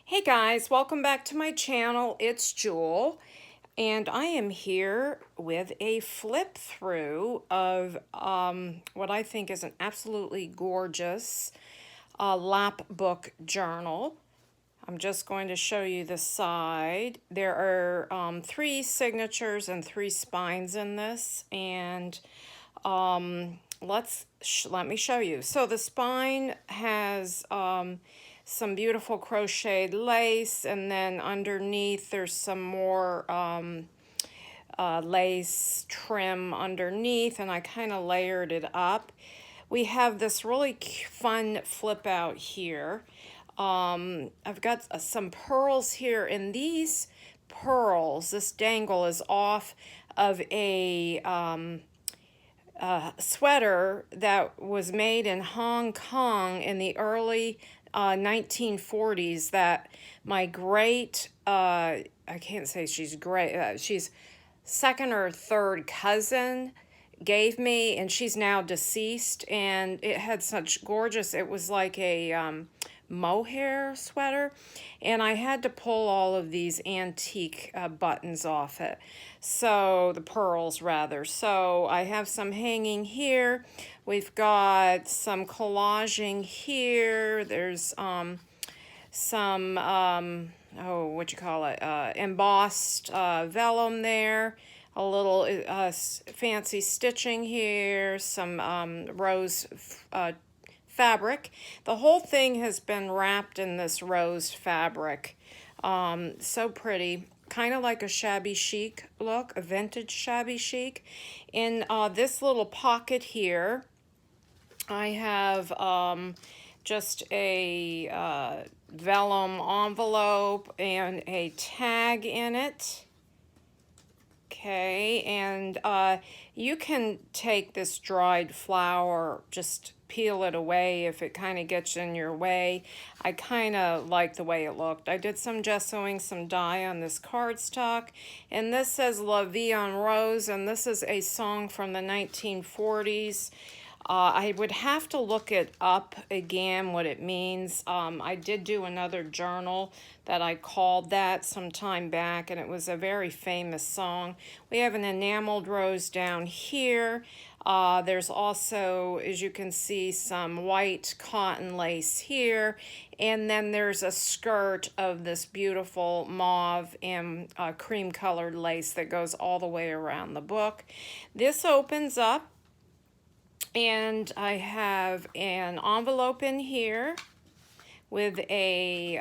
Hey guys, welcome back to my channel. It's Jewel, and I am here with a flip through of what I think is an absolutely gorgeous lap book journal. I'm just going to show you the side. There are three signatures and three spines in this, and let me show you. So the spine has some beautiful crocheted lace, and then underneath there's some more lace trim underneath, and I kind of layered it up. We have this really fun flip out here. I've got some pearls here, and these pearls, this dangle is off of a sweater that was made in Hong Kong in the early 1940s that my great, I can't say she's great, she's second or third cousin gave me, and she's now deceased, and it had such gorgeous, it was like a mohair sweater, and I had to pull all of these antique buttons off it, so the pearls rather. So I have some hanging here. We've got some collaging here. There's some oh, what you call it, embossed vellum there, a little fancy stitching here, some rose fabric. The whole thing has been wrapped in this rose fabric. So pretty, kind of like a shabby chic look, a vintage shabby chic. In this little pocket here, I have just a vellum envelope and a tag in it. Okay, and you can take this dried flower, just peel it away if it kind of gets in your way. I kind of like the way it looked. I did some gessoing, some dye on this cardstock, and this says La Vie en Rose, and this is a song from the 1940s. I would have to look it up again, what it means. I did do another journal that I called that some time back, and it was a very famous song. We have an enameled rose down here. There's also, as you can see, some white cotton lace here, and then there's a skirt of this beautiful mauve and cream-colored lace that goes all the way around the book. This opens up, and I have an envelope in here with a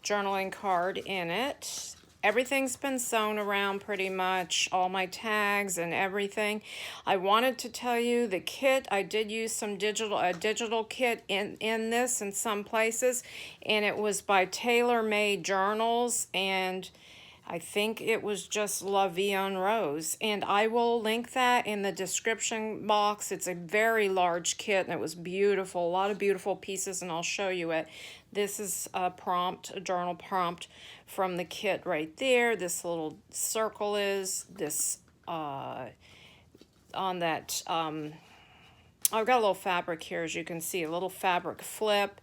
journaling card in it. Everything's been sewn around pretty much, all my tags and everything. I wanted to tell you the kit, I did use some digital kit in this in some places, and it was by Tailor Made Journals, and I think it was just La Vie en Rose, and I will link that in the description box. It's a very large kit, and it was beautiful, a lot of beautiful pieces, and I'll show you it. This is a prompt, a journal prompt from the kit right there. This little circle is, this, on that, I've got a little fabric here, as you can see, a little fabric flip.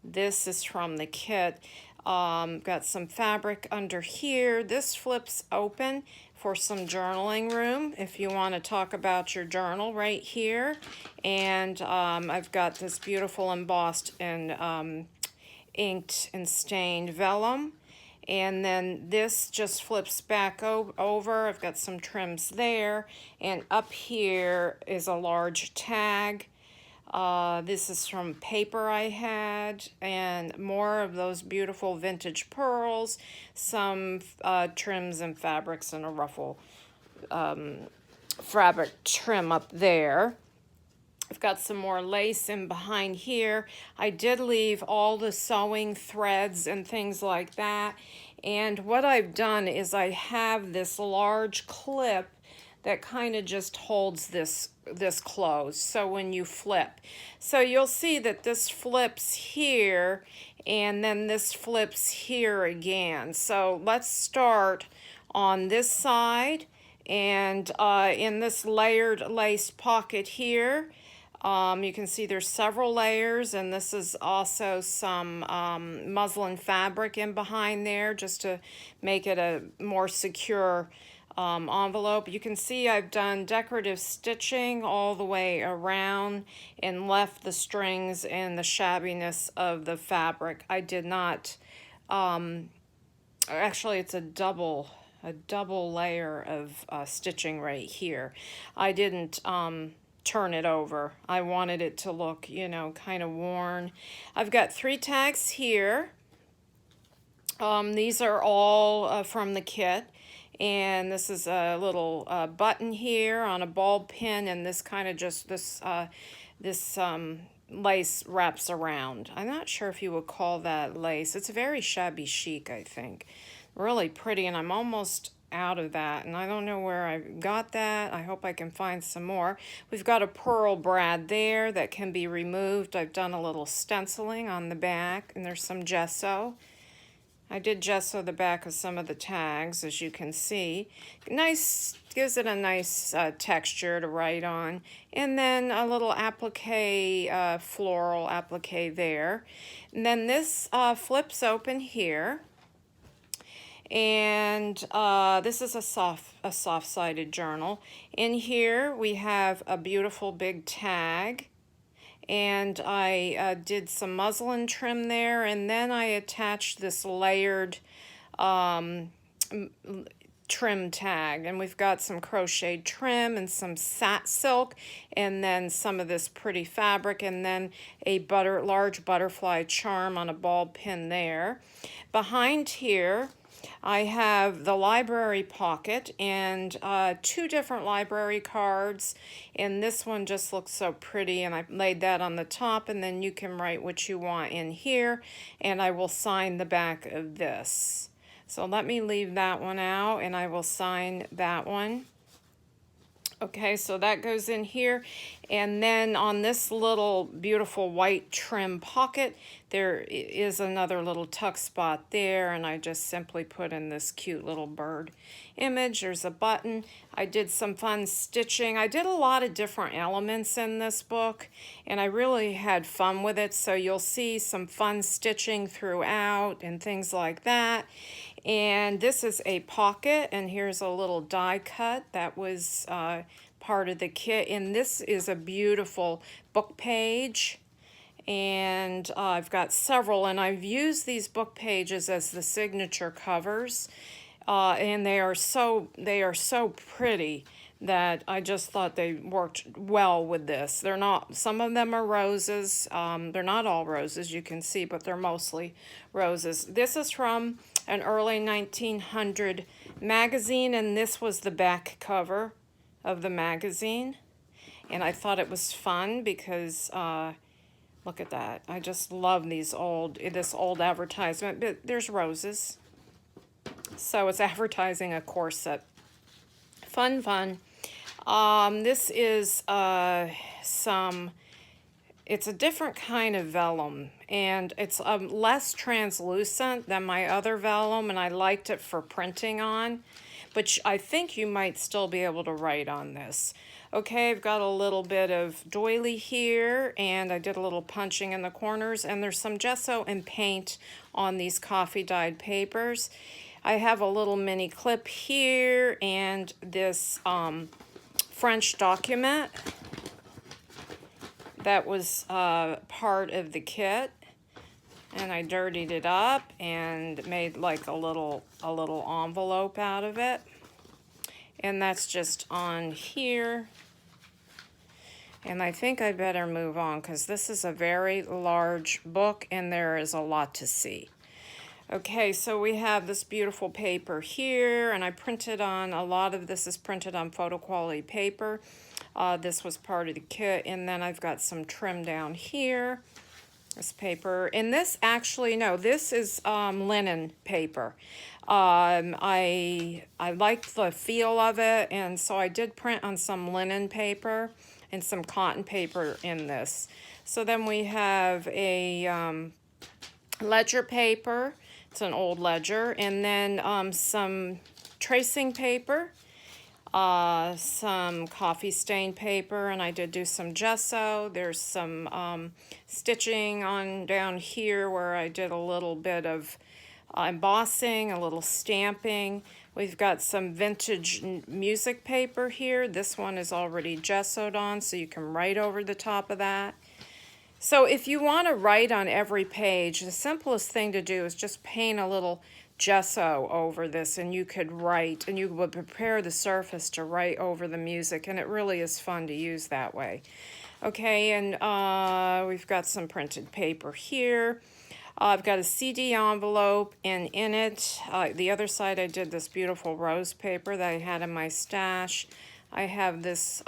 This is from the kit. Got some fabric under here. This flips open for some journaling room if you want to talk about your journal right here. And I've got this beautiful embossed and inked and stained vellum. And then this just flips back over. I've got some trims there. And up here is a large tag. This is from paper I had, and more of those beautiful vintage pearls, some trims and fabrics, and a ruffle fabric trim up there. I've got some more lace in behind here. I did leave all the sewing threads and things like that. And what I've done is I have this large clip that kind of just holds this closed, so when you flip. So you'll see that this flips here, and then this flips here again. So let's start on this side, and in this layered lace pocket here, You can see there's several layers, and this is also some muslin fabric in behind there just to make it a more secure envelope. You can see I've done decorative stitching all the way around and left the strings and the shabbiness of the fabric. I did not, actually it's a double layer of stitching right here. I didn't turn it over. I wanted it to look, you know, kind of worn. I've got 3 tags here. These are all from the kit, and this is a little button here on a ball pin, and this kind of just this lace wraps around. I'm not sure if you would call that lace. It's very shabby chic, I think. Really pretty, and I'm almost out of that, and I don't know where I got that. I hope I can find some more. We've got a pearl brad there that can be removed. I've done a little stenciling on the back, and there's some gesso. I did gesso the back of some of the tags, as you can see. Nice, gives it a nice texture to write on. And then a little applique, floral applique there. And then this flips open here. And this is a soft-sided journal. In here we have a beautiful big tag. And I did some muslin trim there, and then I attached this layered trim tag, and we've got some crocheted trim and some silk, and then some of this pretty fabric, and then a large butterfly charm on a ball pin there. Behind here I have the library pocket and 2 different library cards, and this one just looks so pretty, and I laid that on the top, and then you can write what you want in here, and I will sign the back of this. So let me leave that one out, and I will sign that one. Okay, so that goes in here, and then on this little beautiful white trim pocket, there is another little tuck spot there, and I just simply put in this cute little bird image. There's a button. I did some fun stitching. I did a lot of different elements in this book, and I really had fun with it, so you'll see some fun stitching throughout and things like that. And this is a pocket, and here's a little die cut that was part of the kit. And this is a beautiful book page, and I've got several, and I've used these book pages as the signature covers, and they are so pretty that I just thought they worked well with this. They're not, some of them are roses. They're not all roses, you can see, but they're mostly roses. This is from an early 1900 magazine, and this was the back cover of the magazine. And I thought it was fun because, look at that. I just love this old advertisement. But there's roses. So it's advertising a corset. Fun, fun. This is it's a different kind of vellum, and it's less translucent than my other vellum, and I liked it for printing on, but I think you might still be able to write on this. Okay, I've got a little bit of doily here, and I did a little punching in the corners, and there's some gesso and paint on these coffee dyed papers. I have a little mini clip here, and this French document that was part of the kit, and I dirtied it up and made like a little envelope out of it, and that's just on here. And I think I better move on because this is a very large book and there is a lot to see. Okay, so we have this beautiful paper here, and I printed on, a lot of this is printed on photo quality paper. This was part of the kit, and then I've got some trim down here, this paper. And this actually, no, this is linen paper. I liked the feel of it, and so I did print on some linen paper and some cotton paper in this. So then we have a ledger paper. It's an old ledger, and then some tracing paper. some coffee stain paper, and I did do some gesso. There's some stitching on down here where I did a little bit of embossing, a little stamping. We've got some vintage music paper here. This one is already gessoed on, so you can write over the top of that. So if you want to write on every page, the simplest thing to do is just paint a little gesso over this, and you could write, and you would prepare the surface to write over the music, and it really is fun to use that way. Okay, and we've got some printed paper here. I've got a CD envelope, and in it, the other side I did this beautiful rose paper that I had in my stash. I have this,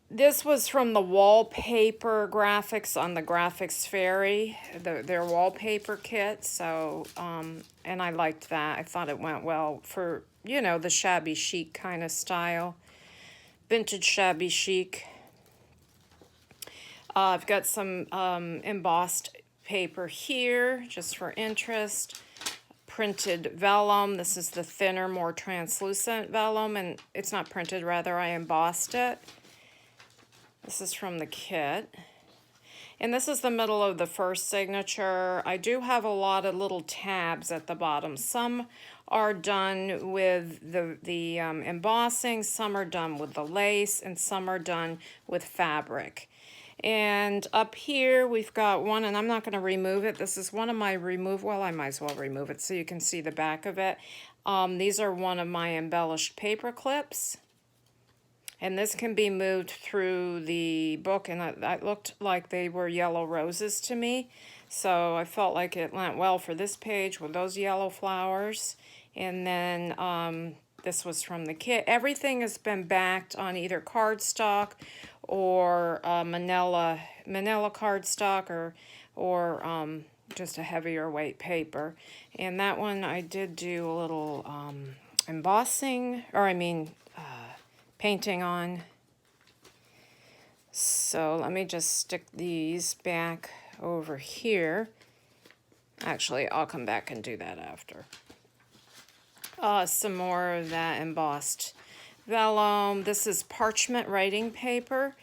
this was from the wallpaper graphics on the Graphics Fairy, their wallpaper kit, so, and I liked that. I thought it went well for, you know, the shabby chic kind of style, vintage shabby chic. I've got some embossed paper here, just for interest. Printed vellum. This is the thinner, more translucent vellum, and it's not printed, rather I embossed it. This is from the kit. And this is the middle of the first signature. I do have a lot of little tabs at the bottom. Some are done with the embossing, some are done with the lace, and some are done with fabric. And up here we've got one, and I'm not going to remove it. This is one of my well, I might as well remove it so you can see the back of it. These are one of my embellished paper clips. And this can be moved through the book, and that looked like they were yellow roses to me. So I felt like it went well for this page with those yellow flowers. And then this was from the kit. Everything has been backed on either cardstock or manila cardstock or just a heavier weight paper. And that one I did do a little embossing, or I mean painting on. So let me just stick these back over here. Actually, I'll come back and do that after. Some more of that embossed vellum. This is parchment writing paper.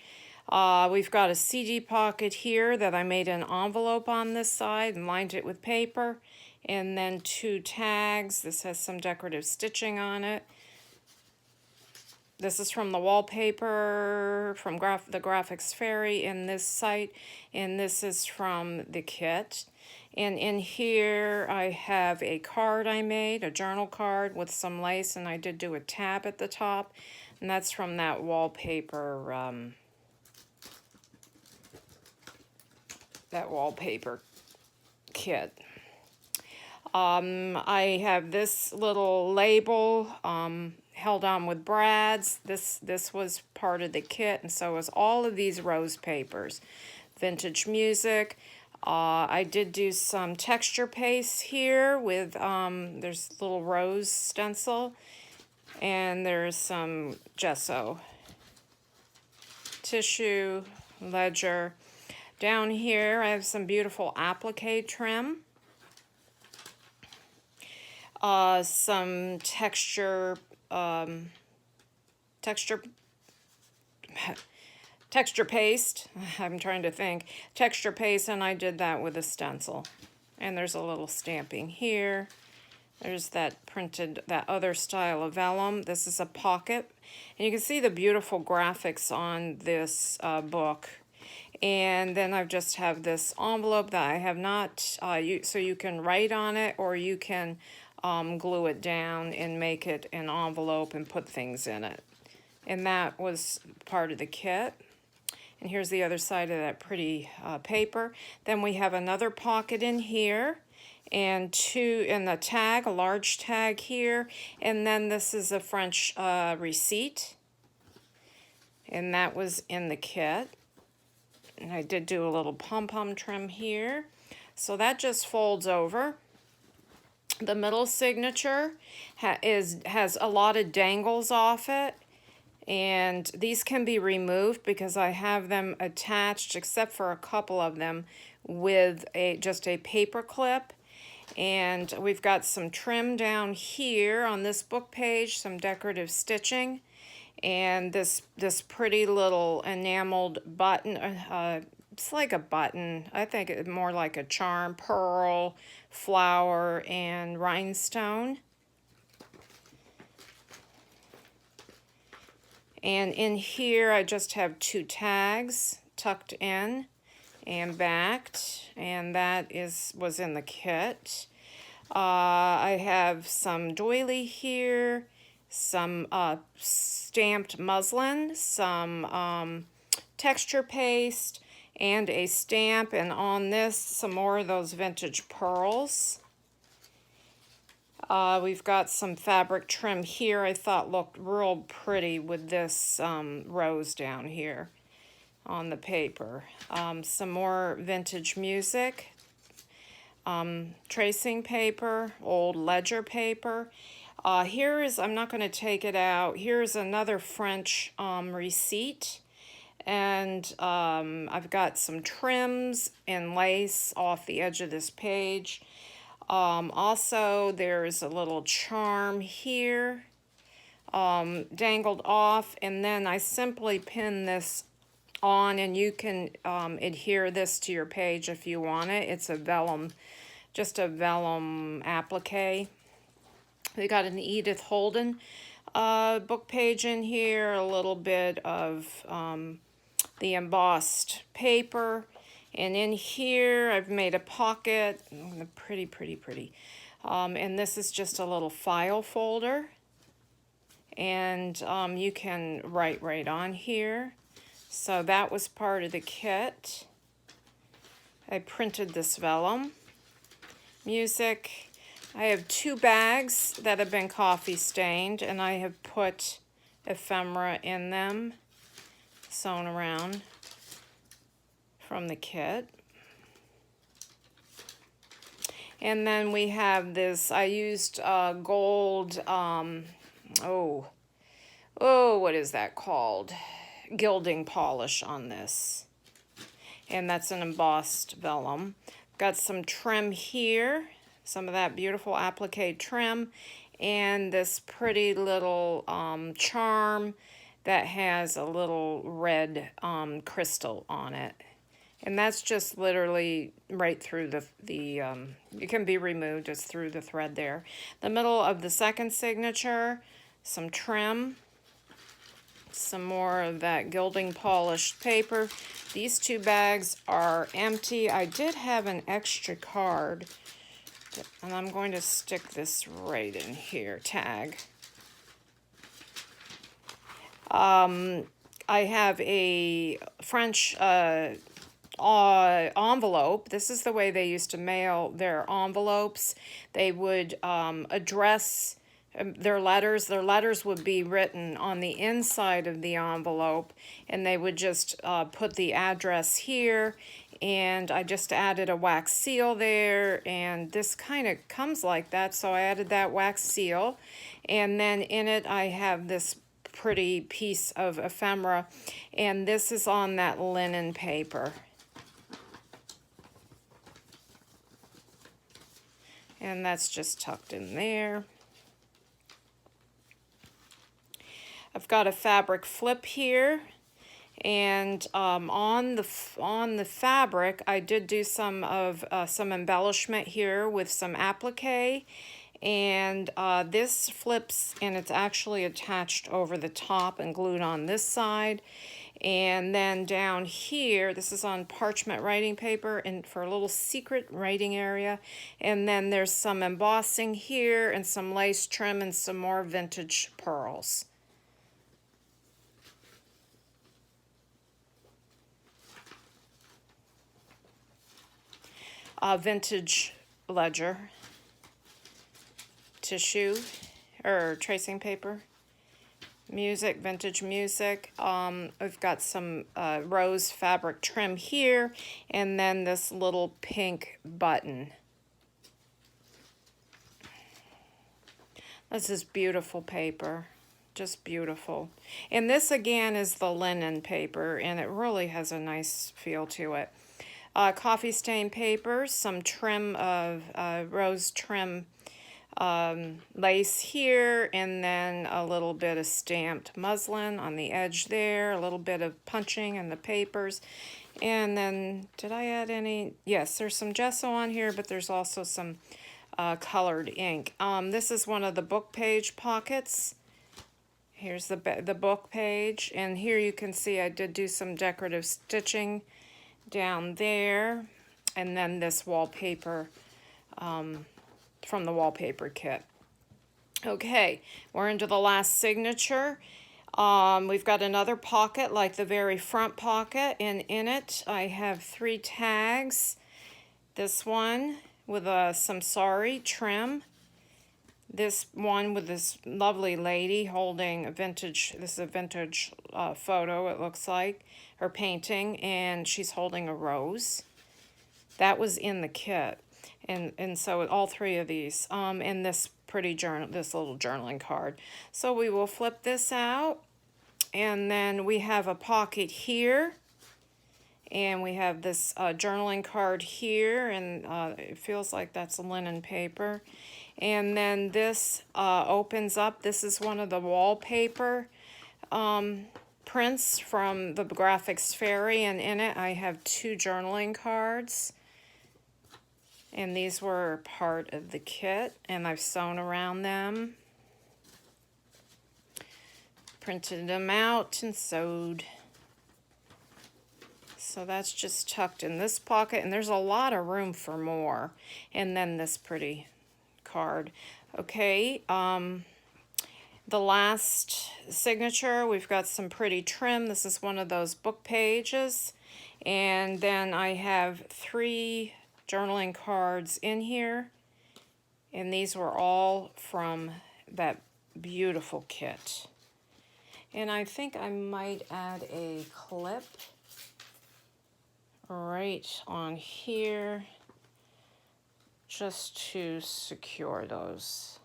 We've got a CD pocket here that I made an envelope on this side and lined it with paper. And then 2 tags. This has some decorative stitching on it. This is from the wallpaper from the Graphics Fairy in this site, and this is from the kit. And in here I have a card I made, a journal card with some lace, and I did do a tab at the top, and that's from that wallpaper kit. I have this little label held on with brads. This was part of the kit, and so was all of these rose papers. Vintage music. I did do some texture paste here with, there's little rose stencil, and there's some gesso. Tissue, ledger. Down here I have some beautiful applique trim. Some texture paste. I'm trying to think. Texture paste, and I did that with a stencil. And there's a little stamping here. There's that printed, that other style of vellum. This is a pocket. And you can see the beautiful graphics on this book. And then I just have this envelope that I have not, so you can write on it, or you can glue it down and make it an envelope and put things in it. And that was part of the kit. And here's the other side of that pretty paper. Then we have another pocket in here, and a tag, a large tag here. And then this is a French receipt, and that was in the kit. And I did do a little pom-pom trim here. So that just folds over. The middle signature has a lot of dangles off it. And these can be removed because I have them attached, except for a couple of them, with just a paper clip. And we've got some trim down here on this book page, some decorative stitching, and this pretty little enameled button. It's like a button. I think it's more like a charm, pearl, flower, and rhinestone. And in here, I just have 2 tags tucked in and backed, and that was in the kit. I have some doily here, some stamped muslin, some texture paste, and a stamp, and on this, some more of those vintage pearls. We've got some fabric trim here I thought looked real pretty with this rose down here on the paper. Some more vintage music, tracing paper, old ledger paper. I'm not going to take it out. Here's another French receipt. And I've got some trims and lace off the edge of this page. Also, there's a little charm here dangled off, and then I simply pin this on, and you can adhere this to your page if you want it. It's a vellum, just a vellum applique. We got an Edith Holden book page in here, a little bit of the embossed paper. And in here, I've made a pocket, pretty, pretty, pretty. And this is just a little file folder. And you can write right on here. So that was part of the kit. I printed this vellum. Music. I have 2 bags that have been coffee stained, and I have put ephemera in them, sewn around from the kit. And then we have this, I used gold, what is that called? Gilding polish on this. And that's an embossed vellum. Got some trim here, some of that beautiful applique trim, and this pretty little charm that has a little red crystal on it. And that's just literally right through it can be removed just through the thread there. The middle of the second signature, some trim, some more of that gilding polished paper. These 2 bags are empty. I did have an extra card, and I'm going to stick this right in here, tag. I have a French envelope. This is the way they used to mail their envelopes. They would address their letters. Their letters would be written on the inside of the envelope, and they would just put the address here, and I just added a wax seal there, and this kind of comes like that, so I added that wax seal, and then in it I have this pretty piece of ephemera, and this is on that linen paper. And that's just tucked in there. I've got a fabric flip here, and on the fabric, I did do some embellishment here with some applique, and this flips, and it's actually attached over the top and glued on this side. And then down here, this is on parchment writing paper and for a little secret writing area. And then there's some embossing here and some lace trim and some more vintage pearls. Vintage ledger, tissue, or tracing paper. Music, vintage music. I've got some rose fabric trim here, and then this little pink button. This is beautiful paper, just beautiful. And this again is the linen paper, and it really has a nice feel to it. coffee stain papers, some trim of rose trim lace here, and then a little bit of stamped muslin on the edge there, a little bit of punching in the papers. And then, did I add any? Yes, there's some gesso on here, but there's also some colored ink. This is one of the book page pockets. Here's the book page, and here you can see I did do some decorative stitching down there, and then this wallpaper from the wallpaper kit. Okay, we're into the last signature. We've got another pocket like the very front pocket, and in it I have 3 tags. This one with some sari trim. This one with this lovely lady holding a vintage, this is a vintage photo, it looks like, her painting, and she's holding a rose. That was in the kit. And so all 3 of these, in this pretty journal, this little journaling card. So we will flip this out, and then we have a pocket here, and we have this journaling card here, and it feels like that's a linen paper. And then this opens up. This is one of the wallpaper prints from the Graphics Fairy, and in it I have 2 journaling cards. And these were part of the kit, and I've sewn around them. Printed them out and sewed. So that's just tucked in this pocket, and there's a lot of room for more. And then this pretty card. Okay, the last signature, we've got some pretty trim. This is one of those book pages. And then I have 3 journaling cards in here, and these were all from that beautiful kit. And I think I might add a clip right on here just to secure those.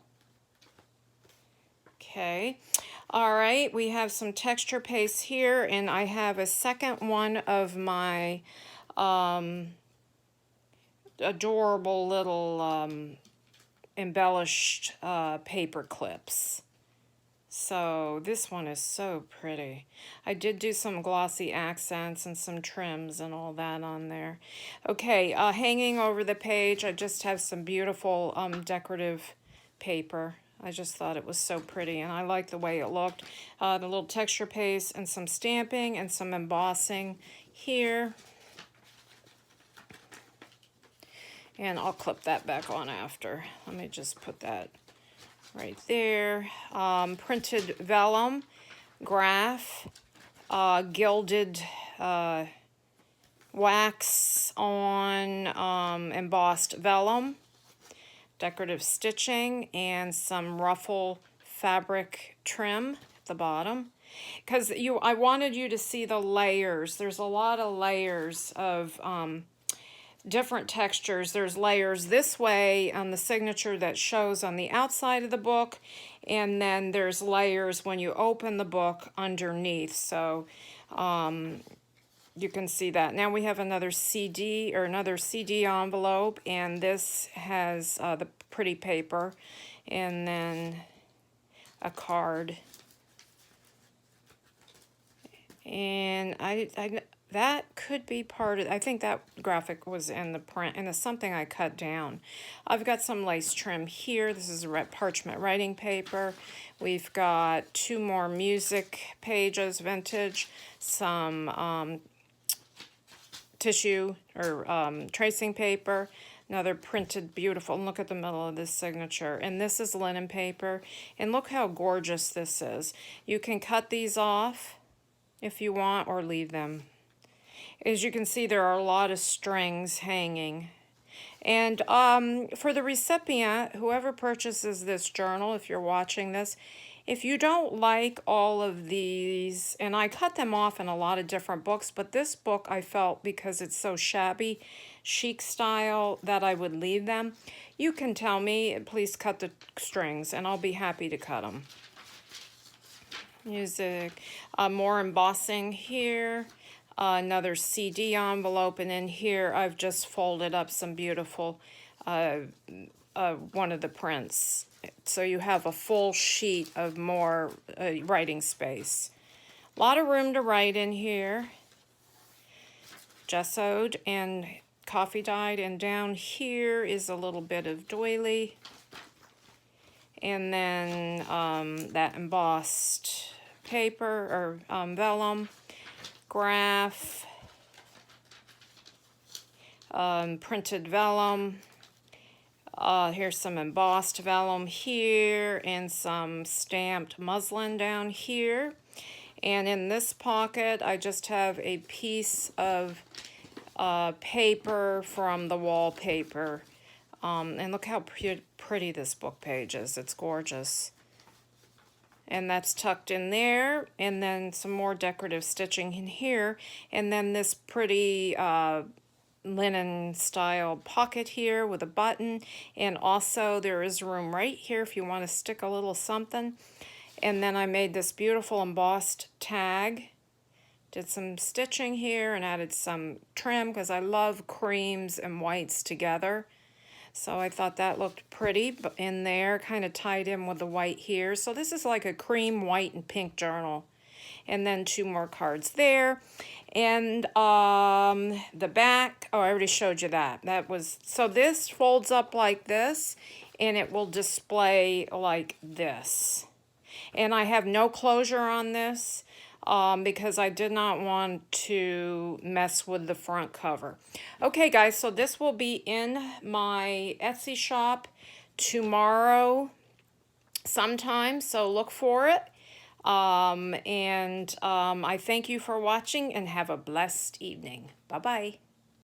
Okay, all right, we have some texture paste here, and I have a second one of my adorable little embellished paper clips. So this one is so pretty. I did do some glossy accents and some trims and all that on there. Okay, hanging over the page, I just have some beautiful decorative paper. I just thought it was so pretty, and I like the way it looked. The little texture paste and some stamping and some embossing here. And I'll clip that back on after. Let me just put that right there. Printed vellum, graph, gilded wax on embossed vellum, decorative stitching, and some ruffle fabric trim at the bottom. Because I wanted you to see the layers. There's a lot of layers of different textures. There's layers this way on the signature that shows on the outside of the book, and then there's layers when you open the book underneath. So you can see that. Now we have another CD envelope, and this has the pretty paper, and then a card. And that could be part of, I think that graphic was in the print, and it's something I cut down. I've got some lace trim here. This is a parchment writing paper. We've got 2 more music pages, vintage, some tissue or tracing paper, another printed beautiful, and look at the middle of this signature. And this is linen paper, and look how gorgeous this is. You can cut these off if you want, or leave them. As you can see, there are a lot of strings hanging. And for the recipient, whoever purchases this journal, if you're watching this, if you don't like all of these, and I cut them off in a lot of different books, but this book I felt, because it's so shabby, chic style, that I would leave them. You can tell me, please cut the strings, and I'll be happy to cut them. Music, more embossing here. another CD envelope, and in here I've just folded up some beautiful one of the prints. So you have a full sheet of more writing space. A lot of room to write in here. Gessoed and coffee dyed, and down here is a little bit of doily. And then that embossed paper or vellum, graph, printed vellum. Here's some embossed vellum here and some stamped muslin down here. And in this pocket, I just have a piece of paper from the wallpaper. And look how pretty this book page is. It's gorgeous. And that's tucked in there. And then some more decorative stitching in here. And then this pretty linen style pocket here with a button. And also there is room right here if you want to stick a little something. And then I made this beautiful embossed tag. Did some stitching here and added some trim because I love creams and whites together. So I thought that looked pretty in there, kind of tied in with the white here. So this is like a cream, white, and pink journal. And then 2 more cards there. And the back, oh, I already showed you that. So this folds up like this, and it will display like this. And I have no closure on this because I did not want to mess with the front cover. Okay, guys, so this will be in my Etsy shop tomorrow sometime, so look for it. I thank you for watching and have a blessed evening. Bye-bye.